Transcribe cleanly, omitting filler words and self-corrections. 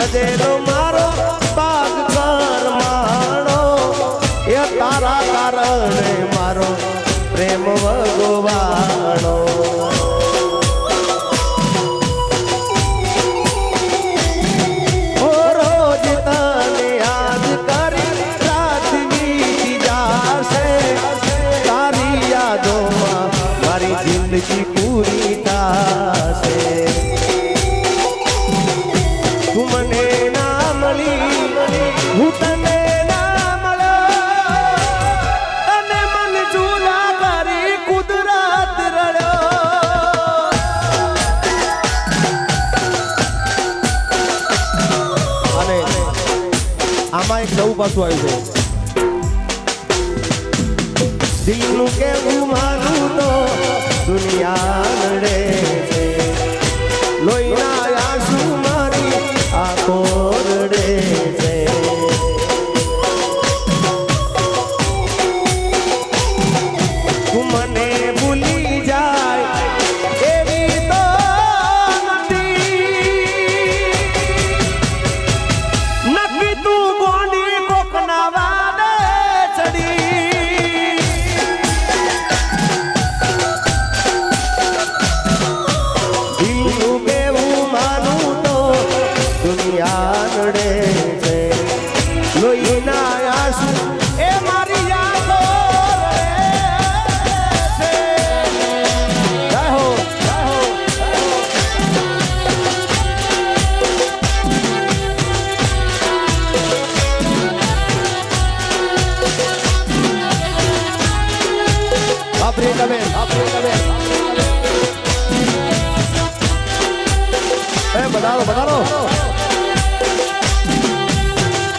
સજેલો મારો પાગ કરમાણો એ તારા કારણે મારો પ્રેમ ભગવાણો રોજ તને યાદ કરી રાત વીતી જાશે તારી યાદોમાં મારી જિંદગી પૂરી થશે તું મને ના મળી હું તને ના મળ્યો અને મન જુદા કરી કુદરત રડ્યો અને આમાં એક નવું પાછું આવ્યું છે દિલનું કેવું માનું તો દુનિયા નડે છે લોહીના આંસુ મારી આંખો રડે છે તું મને ભૂલી જાય એવી તો નથી તું ગોંડી કોકના વાદે ચડી દિલનું કેવું માનું તો દુનિયા નડે છે લોહીના આંસુ એ મારી આંખો રડે છે જય હો જય હો બાપરે તમે એ બતાવો બતાવો